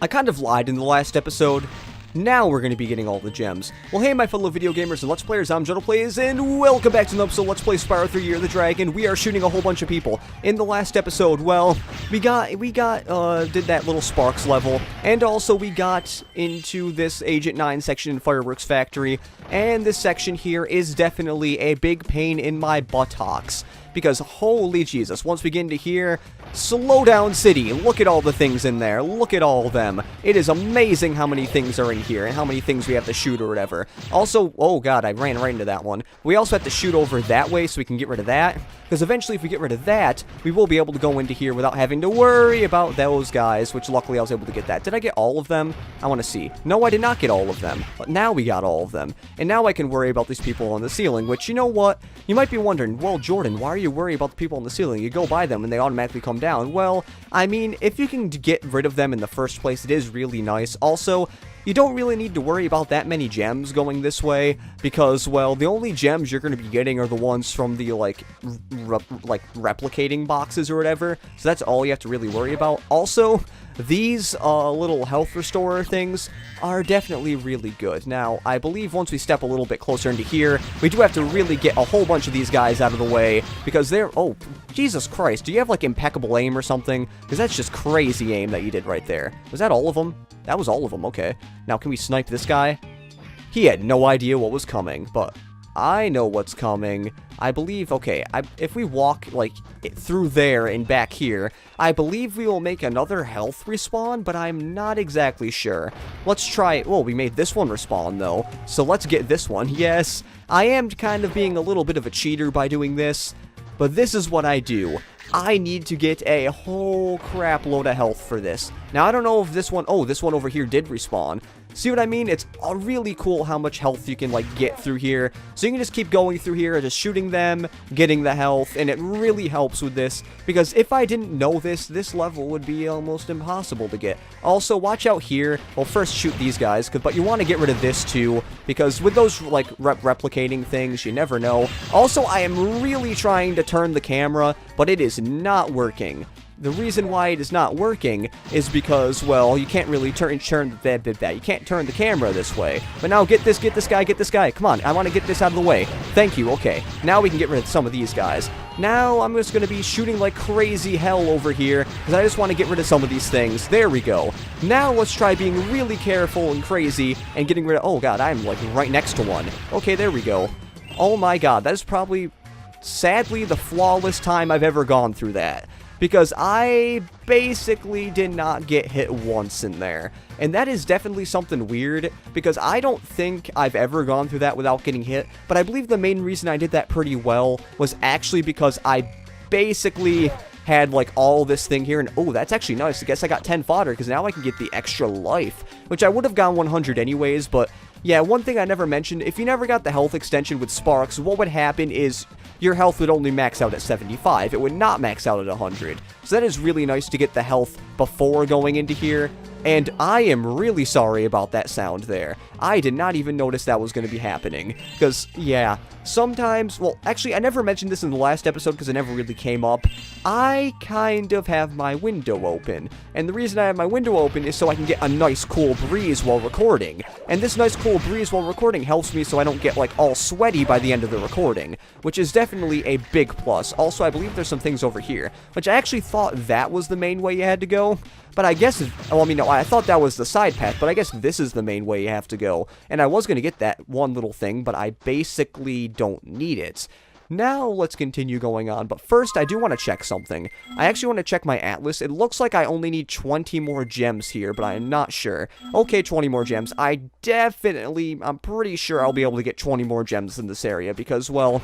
I kind of lied in the last episode. Now we're going to be getting all the gems. Well, hey, my fellow video gamers and Let's Players, I'm JuddlePlays, and welcome back to another episode of Let's Play Spyro 3 Year of the Dragon. We are shooting a whole bunch of people. In the last episode, well, we did that little Sparks level, and also we got into this Agent 9 section in Fireworks Factory, and this section here is definitely a big pain in my buttocks. Because, holy Jesus, once we get into here, slow down city, look at all the things in there, look at all of them. It is amazing how many things are in here, and how many things we have to shoot or whatever. Also, oh god, I ran right into that one. We also have to shoot over that way so we can get rid of that. Because eventually, if we get rid of that, we will be able to go into here without having to worry about those guys, which luckily I was able to get that. Did I get all of them? I want to see. No, I did not get all of them. But now we got all of them. And now I can worry about these people on the ceiling, which, you know what? You might be wondering, well, Jordan, why are you worried about the people on the ceiling? You go by them and they automatically come down. Well, I mean, if you can get rid of them in the first place, it is really nice. Also, you don't really need to worry about that many gems going this way, because, well, the only gems you're going to be getting are the ones from the, like replicating boxes or whatever, so that's all you have to really worry about. Also, these little health restorer things are definitely really good. Now, I believe once we step a little bit closer into here, we do have to really get a whole bunch of these guys out of the way, because they're, oh, Jesus Christ, do you have, like, impeccable aim or something? Because that's just crazy aim that you did right there. Was that all of them? That was all of them, okay. Now, can we snipe this guy? He had no idea what was coming, but I know what's coming. I believe, okay, if we walk, like, through there and back here, I believe we will make another health respawn, but I'm not exactly sure. Let's try, well, we made this one respawn, though, so let's get this one. Yes, I am kind of being a little bit of a cheater by doing this, but this is what I do. I need to get a whole crap load of health for this. Now, I don't know if this one, oh, this one over here did respawn. See what I mean? It's really cool how much health you can, like, get through here. So you can just keep going through here, just shooting them, getting the health, and it really helps with this. Because if I didn't know this, this level would be almost impossible to get. Also, watch out here. Well, first shoot these guys, but you want to get rid of this too. Because with those, like, replicating things, you never know. Also, I am really trying to turn the camera, but it is not working. The reason why it is not working is because, well, you can't really turn you can't turn the camera this way. But now get this guy. Come on, I want to get this out of the way. Thank you, okay. Now we can get rid of some of these guys. Now I'm just going to be shooting like crazy hell over here, because I just want to get rid of some of these things. There we go. Now let's try being really careful and crazy and getting rid of, oh god, I'm like right next to one. Okay, there we go. Oh my god, that is probably, sadly, the flawless time I've ever gone through that. Because I basically did not get hit once in there. And that is definitely something weird, because I don't think I've ever gone through that without getting hit. But I believe the main reason I did that pretty well was actually because I basically had, like, all this thing here. And, oh, that's actually nice. I guess I got 10 fodder, because now I can get the extra life. Which I would have gotten 100 anyways, but yeah, one thing I never mentioned, if you never got the health extension with Sparks, what would happen is your health would only max out at 75. It would not max out at 100. So that is really nice to get the health before going into here. And I am really sorry about that sound there. I did not even notice that was going to be happening. Because, yeah, sometimes, well, actually, I never mentioned this in the last episode because it never really came up. I kind of have my window open. And the reason I have my window open is so I can get a nice cool breeze while recording. And this nice cool breeze while recording helps me so I don't get, like, all sweaty by the end of the recording. Which is definitely a big plus. Also, I believe there's some things over here. Which I actually thought that was the main way you had to go. But I guess, well, I mean, no, I thought that was the side path, but I guess this is the main way you have to go. And I was going to get that one little thing, but I basically don't need it. Now, let's continue going on, but first, I do want to check something. I actually want to check my atlas. It looks like I only need 20 more gems here, but I am not sure. Okay, 20 more gems. I'm pretty sure I'll be able to get 20 more gems in this area, because, well,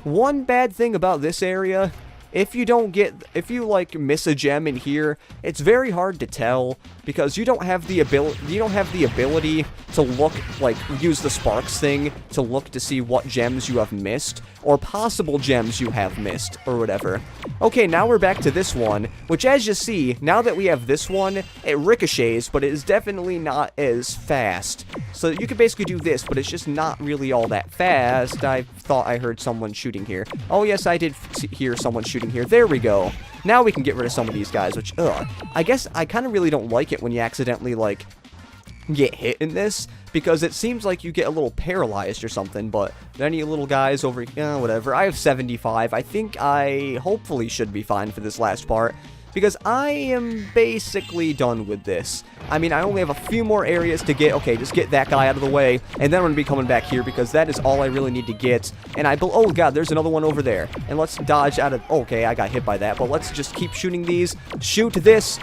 one bad thing about this area, if you like miss a gem in here, it's very hard to tell, because you don't have the ability to look, like, use the Sparks thing to look to see what gems you have missed, or possible gems you have missed, or whatever. Okay, now we're back to this one, which, as you see, now that we have this one, it ricochets, but it is definitely not as fast So you can basically do this, but it's just not really all that fast. I thought I heard someone shooting here. Oh, yes, I did hear someone shooting here. There we go. Now we can get rid of some of these guys, which, I guess I kind of really don't like it when you accidentally, like, get hit in this, because it seems like you get a little paralyzed or something. But any little guys over here, whatever. I have 75. I think I hopefully should be fine for this last part, because I am basically done with this. I mean, I only have a few more areas to get. Okay, just get that guy out of the way, and then I'm going to be coming back here, because that is all I really need to get. And oh god, there's another one over there. And let's dodge out of, okay, I got hit by that, but let's just keep shooting these. Shoot this.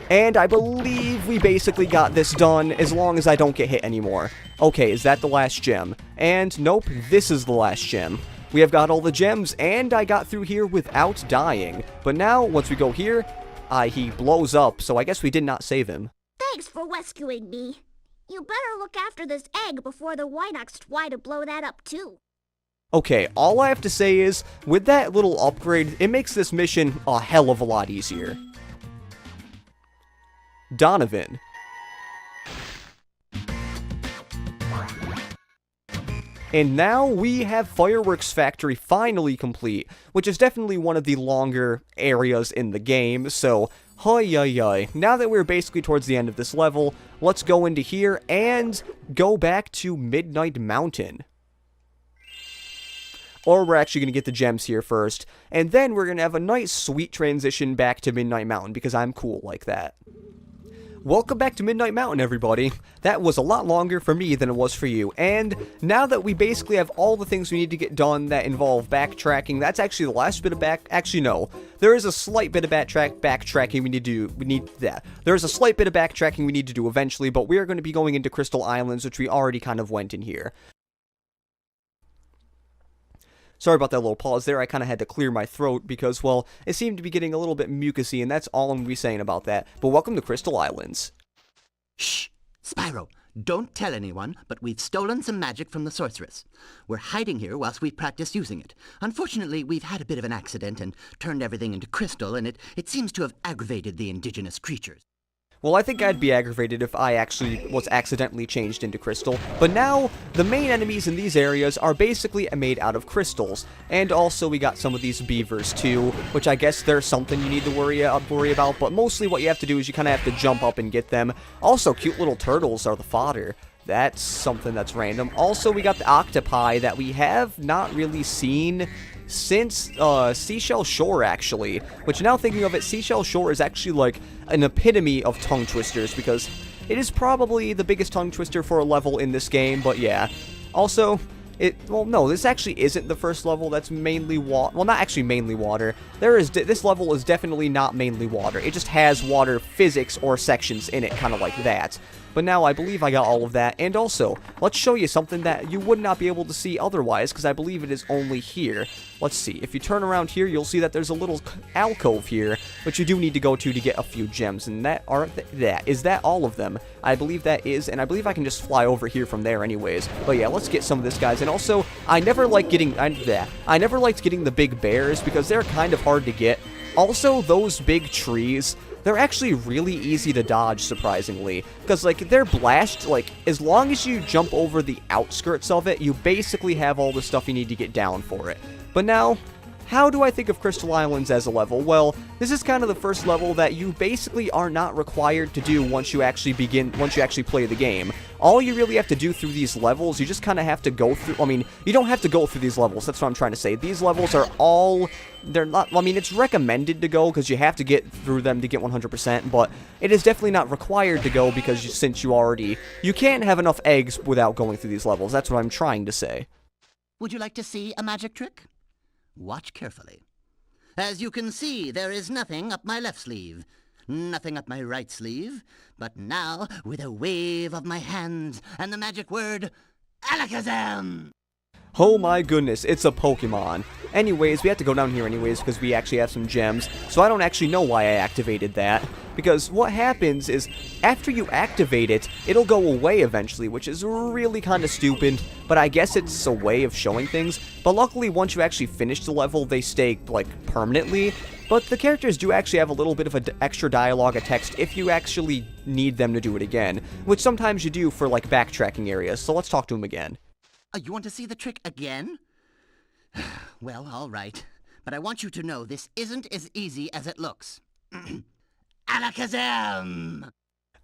And I believe we basically got this done, as long as I don't get hit anymore. Okay, is that the last gem? And nope, this is the last gem. We have got all the gems, and I got through here without dying. But now, once we go here, he blows up, so I guess we did not save him. Thanks for rescuing me. You better look after this egg before the Wynox try to blow that up too. Okay, all I have to say is, with that little upgrade, it makes this mission a hell of a lot easier. Donovan. And now we have Fireworks Factory finally complete, which is definitely one of the longer areas in the game, so now that we're basically towards the end of this level, let's go into here and go back to Midnight Mountain. Or we're actually going to get the gems here first, and then we're going to have a nice sweet transition back to Midnight Mountain, because I'm cool like that. Welcome back to Midnight Mountain, everybody. That was a lot longer for me than it was for you, and now that we basically have all the things we need to get done that involve backtracking, that's actually the last bit of actually no, there is a slight bit of backtracking we need to do, there's a slight bit of backtracking we need to do eventually, but we are going to be going into Crystal Islands, which we already kind of went in here. Sorry about that little pause there, I kind of had to clear my throat because, well, it seemed to be getting a little bit mucusy, and that's all I'm going to be saying about that. But welcome to Crystal Islands. Shh! Spyro, don't tell anyone, but we've stolen some magic from the sorceress. We're hiding here whilst we practice using it. Unfortunately, we've had a bit of an accident and turned everything into crystal, and it seems to have aggravated the indigenous creatures. Well, I think I'd be aggravated if I actually was accidentally changed into crystal, but now, the main enemies in these areas are basically made out of crystals, and also we got some of these beavers too, which I guess there's something you need to worry about, but mostly what you have to do is you kind of have to jump up and get them. Also, cute little turtles are the fodder. That's something that's random. Also, we got the octopi that we have not really seen since Seashell Shore, actually. Which, now thinking of it, Seashell Shore is actually like an epitome of tongue twisters, because it is probably the biggest tongue twister for a level in this game, but yeah. Also, well, no, this actually isn't the first level that's mainly water. Well, not actually mainly water. This level is definitely not mainly water. It just has water physics or sections in it, kind of like that. But now I believe I got all of that. And also, let's show you something that you would not be able to see otherwise, because I believe it is only here. Let's see. If you turn around here, you'll see that there's a little alcove here, which you do need to go to get a few gems. And is that all of them? I believe that is, and I believe I can just fly over here from there anyways. But yeah, let's get some of this, guys. And also, I never liked getting the big bears, because they're kind of hard to get. Also, those big trees, they're actually really easy to dodge, surprisingly, because, like, they're blast, like, as long as you jump over the outskirts of it, you basically have all the stuff you need to get down for it. But now, how do I think of Crystal Islands as a level? Well, this is kind of the first level that you basically are not required to do once you actually play the game. All you really have to do through these levels, you just kind of have to go through, I mean, you don't have to go through these levels, that's what I'm trying to say. These levels are all, they're not, I mean, it's recommended to go because you have to get through them to get 100%, but it is definitely not required to go because since you can't have enough eggs without going through these levels. That's what I'm trying to say. Would you like to see a magic trick? Watch carefully. As you can see, there is nothing up my left sleeve, nothing up my right sleeve, but now, with a wave of my hands and the magic word, Alakazam! Oh my goodness, it's a Pokemon. Anyways, we have to go down here anyways because we actually have some gems, so I don't actually know why I activated that. Because what happens is, after you activate it, it'll go away eventually, which is really kind of stupid, but I guess it's a way of showing things. But luckily, once you actually finish the level, they stay, like, permanently. But the characters do actually have a little bit of extra dialogue of text if you actually need them to do it again, which sometimes you do for, like, backtracking areas, so let's talk to him again. You want to see the trick again? Well, all right. But I want you to know this isn't as easy as it looks. Alakazam!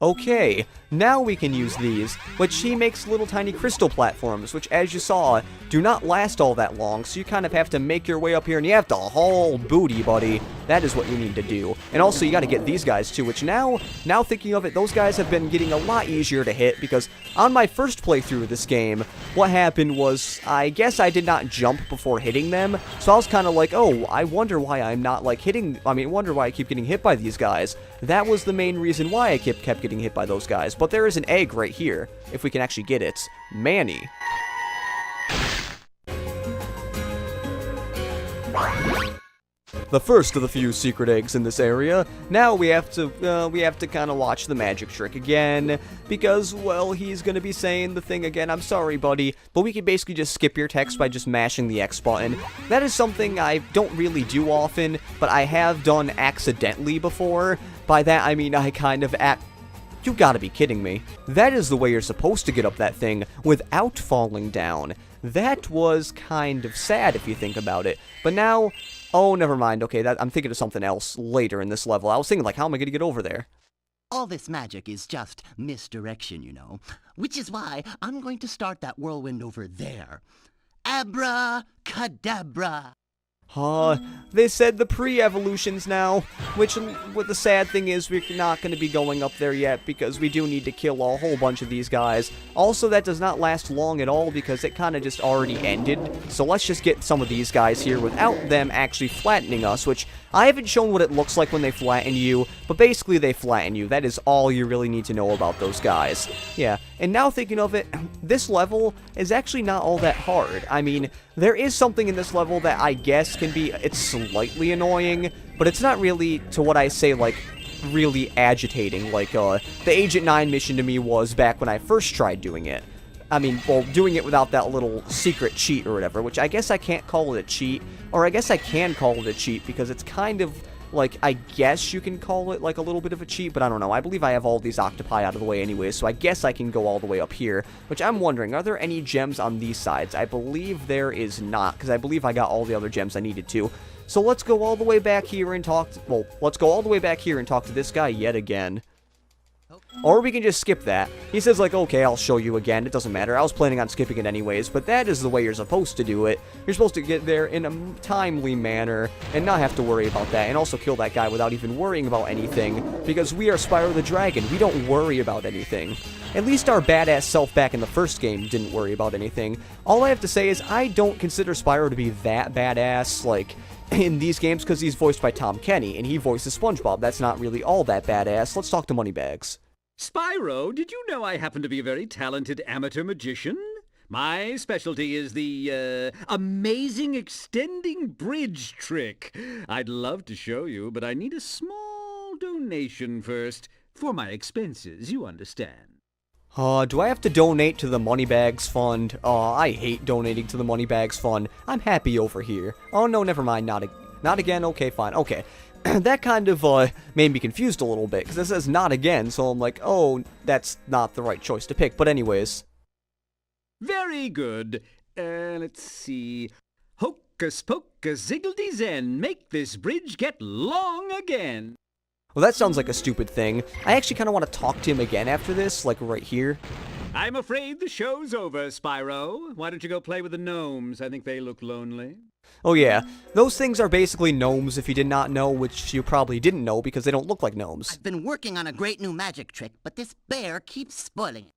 Okay, now we can use these, which he makes little tiny crystal platforms, which, as you saw, do not last all that long, so you kind of have to make your way up here, and you have to haul booty, buddy. That is what you need to do. And also, you gotta get these guys, too, which now thinking of it, those guys have been getting a lot easier to hit, because on my first playthrough of this game, what happened was, I guess I did not jump before hitting them, so I was kind of like, oh, I wonder why I'm not, like, wonder why I keep getting hit by these guys. That was the main reason why I kept getting hit by those guys. But there is an egg right here, if we can actually get it. Manny. The first of the few secret eggs in this area. Now we have to kind of watch the magic trick again, because, well, he's gonna be saying the thing again. I'm sorry, buddy, but we can basically just skip your text by just mashing the X button. That is something I don't really do often, but I have done accidentally before. By that, I mean I kind of You gotta be kidding me. That is the way you're supposed to get up that thing without falling down. That was kind of sad if you think about it. But now, oh, never mind. Okay, I'm thinking of something else later in this level. I was thinking, like, how am I gonna get over there? All this magic is just misdirection, you know. Which is why I'm going to start that whirlwind over there. Abracadabra! They said the pre-evolutions now, which what the sad thing is we're not going to be going up there yet because we do need to kill a whole bunch of these guys. Also, that does not last long at all because it kind of just already ended. So let's just get some of these guys here without them actually flattening us, which I haven't shown what it looks like when they flatten you, but basically they flatten you. That is all you really need to know about those guys. Yeah, and now thinking of it, this level is actually not all that hard. I mean, there is something in this level that I guess it's slightly annoying, but it's not really, to what I say, like, really agitating, like, the Agent 9 mission to me was back when I first tried doing it. I mean, well, doing it without that little secret cheat or whatever, which I guess I can't call it a cheat, or I guess I can call it a cheat, because it's kind of, like, I guess you can call it, like, a little bit of a cheat, but I don't know. I believe I have all these octopi out of the way anyway, so I guess I can go all the way up here, which I'm wondering, are there any gems on these sides? I believe there is not, because I believe I got all the other gems I needed to. So let's go all the way back here and talk to this guy yet again. Or we can just skip that. He says, like, okay, I'll show you again. It doesn't matter. I was planning on skipping it anyways, but that is the way you're supposed to do it. You're supposed to get there in a timely manner and not have to worry about that, and also kill that guy without even worrying about anything, because we are Spyro the Dragon. We don't worry about anything. At least our badass self back in the first game didn't worry about anything. All I have to say is I don't consider Spyro to be that badass, like, in these games, because he's voiced by Tom Kenny, and he voices SpongeBob. That's not really all that badass. Let's talk to Moneybags. Spyro, did you know I happen to be a very talented amateur magician? My specialty is the, amazing extending bridge trick. I'd love to show you, but I need a small donation first. For my expenses, you understand. Do I have to donate to the Moneybags Fund? I hate donating to the Moneybags Fund. I'm happy over here. Oh, no, never mind. Not again? Okay, fine. Okay. That kind of, made me confused a little bit, because it says not again, so I'm like, oh, that's not the right choice to pick. But anyways. Very good. Let's see. Hocus pocus ziggledy zen, make this bridge get long again. Well, that sounds like a stupid thing. I actually kind of want to talk to him again after this, like right here. I'm afraid the show's over, Spyro. Why don't you go play with the gnomes? I think they look lonely. Oh yeah, those things are basically gnomes if you did not know, which you probably didn't know because they don't look like gnomes. I've been working on a great new magic trick, but this bear keeps spoiling it.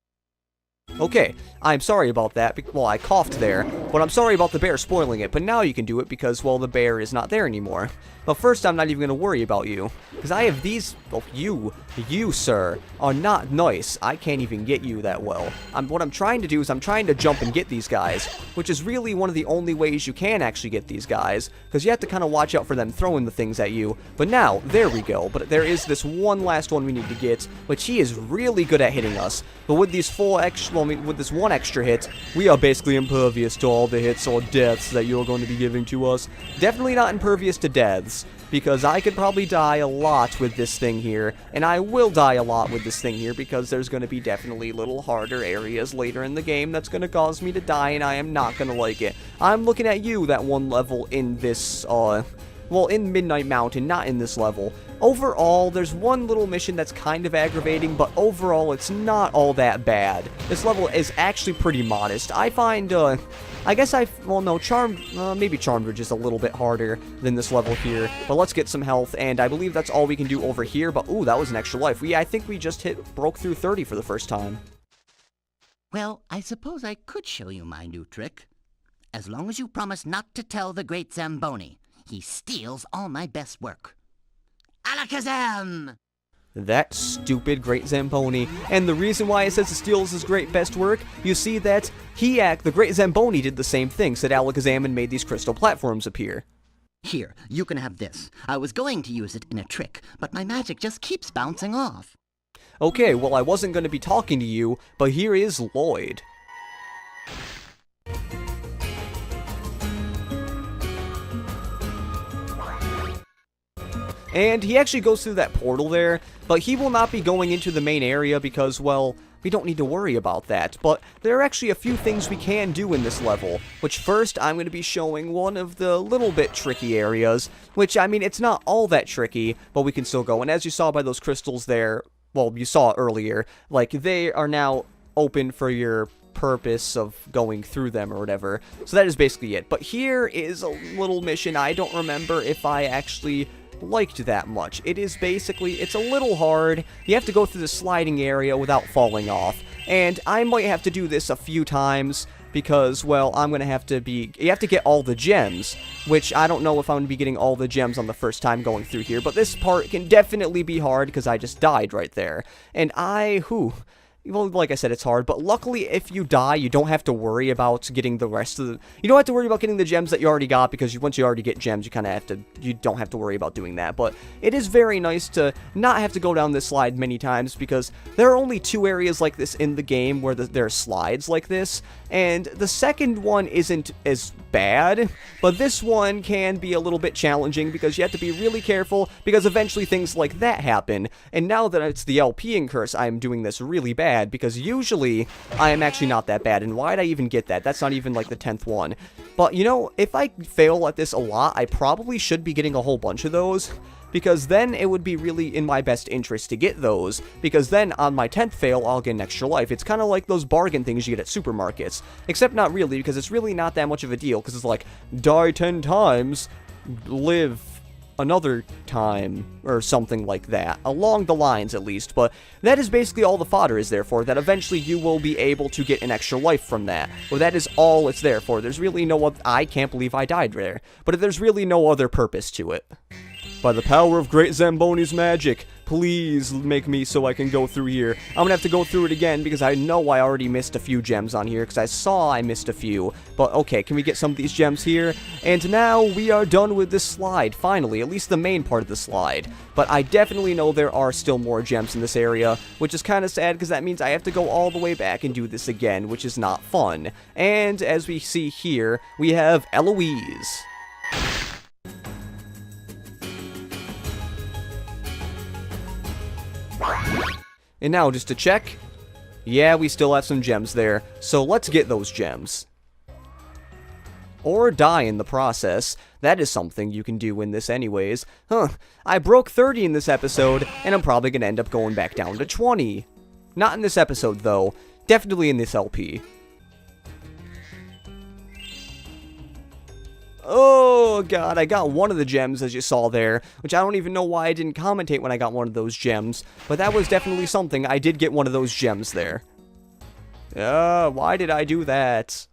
Okay, I'm sorry about that. Well, I coughed there, but I'm sorry about the bear spoiling it, but now you can do it because, well, the bear is not there anymore. But first, I'm not even going to worry about you, because I have these... Oh, you, sir, are not nice. I can't even get you that well. What I'm trying to do is I'm trying to jump and get these guys, which is really one of the only ways you can actually get these guys, because you have to kind of watch out for them throwing the things at you. But now, there we go. But there is this one last one we need to get, which he is really good at hitting us. But with these full extra... well, I mean, with this one extra hit, we are basically impervious to all the hits or deaths that you're going to be giving to us. Definitely not impervious to deaths, because I could probably die a lot with this thing here, and I will die a lot with this thing here, because there's going to be definitely little harder areas later in the game that's going to cause me to die, and I am not going to like it. I'm looking at you, that one level in this, well, in Midnight Mountain, not in this level. Overall, there's one little mission that's kind of aggravating, but overall, it's not all that bad. This level is actually pretty modest. I find, I guess well, no, maybe Charmed Ridge is a little bit harder than this level here, but let's get some health, and I believe that's all we can do over here, but, ooh, that was an extra life. I think we just broke through 30 for the first time. Well, I suppose I could show you my new trick. As long as you promise not to tell the great Zamboni. He steals all my best work. Alakazam! That stupid Great Zamboni. And the reason why it says it steals his great best work, you see that the Great Zamboni did the same thing, said Alakazam, and made these crystal platforms appear. Here, you can have this. I was going to use it in a trick, but my magic just keeps bouncing off. Okay, well, I wasn't going to be talking to you, but here is Lloyd. And he actually goes through that portal there, but he will not be going into the main area because, well, we don't need to worry about that. But there are actually a few things we can do in this level, which first I'm going to be showing one of the little bit tricky areas, which, I mean, it's not all that tricky, but we can still go. And as you saw by those crystals there, well, you saw earlier, like, they are now open for your purpose of going through them or whatever. So that is basically it. But here is a little mission I don't remember if I actually liked that much. It is basically, it's a little hard. You have to go through the sliding area without falling off. And I might have to do this a few times because, well, I'm going to have to you have to get all the gems, which I don't know if I'm going to be getting all the gems on the first time going through here. But this part can definitely be hard because I just died right there. And well, like I said, it's hard, but luckily, if you die, you don't have to worry about getting the rest of the... You don't have to worry about getting the gems that you already got, because once you already get gems, you kind of have to... You don't have to worry about doing that, but it is very nice to not have to go down this slide many times, because there are only 2 areas like this in the game where there are slides like this, and the second one isn't as bad, but this one can be a little bit challenging, because you have to be really careful, because eventually things like that happen, and now that it's the LPing curse, I'm doing this really bad, because usually I am actually not that bad, and why'd I even get that? That's not even like the 10th one. But, you know, if I fail at this a lot, I probably should be getting a whole bunch of those, because then it would be really in my best interest to get those, because then on my 10th fail, I'll get an extra life. It's kind of like those bargain things you get at supermarkets, except not really, because it's really not that much of a deal, because it's like, die 10 times, live another time, or something like that, along the lines at least, but that is basically all the fodder is there for, that eventually you will be able to get an extra life from that. Well, that is all it's there for. There's really no other... I can't believe I died there, but there's really no other purpose to it. By the power of Great Zamboni's magic, please make me so I can go through here. I'm gonna have to go through it again because I know I already missed a few gems on here because I saw I missed a few. But okay, can we get some of these gems here? And now we are done with this slide, finally, at least the main part of the slide. But I definitely know there are still more gems in this area, which is kind of sad because that means I have to go all the way back and do this again, which is not fun. And as we see here, we have Eloise. And now, just to check, yeah, we still have some gems there, so let's get those gems. Or die in the process. That is something you can do in this anyways. I broke 30 in this episode, and I'm probably going to end up going back down to 20. Not in this episode, though. Definitely in this LP. Oh, God, I got one of the gems, as you saw there, which I don't even know why I didn't commentate when I got one of those gems, but that was definitely something. I did get one of those gems there. Why did I do that?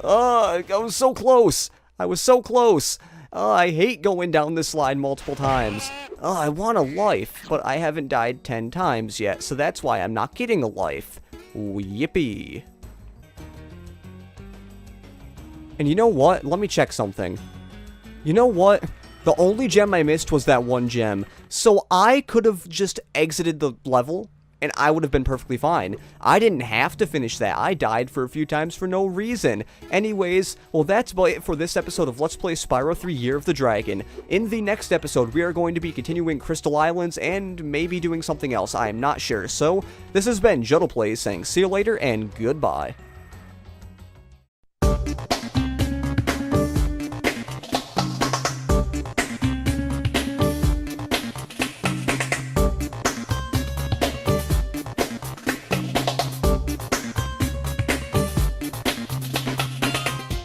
I was so close. I was so close. I hate going down this slide multiple times. I want a life, but I haven't died 10 times yet, so that's why I'm not getting a life. Yippee. And you know what? Let me check something. You know what? The only gem I missed was that one gem. So I could have just exited the level and I would have been perfectly fine. I didn't have to finish that. I died for a few times for no reason. Anyways, well, that's about it for this episode of Let's Play Spyro 3 Year of the Dragon. In the next episode, we are going to be continuing Crystal Islands and maybe doing something else. I am not sure. So, this has been JuddlePlays saying see you later and goodbye.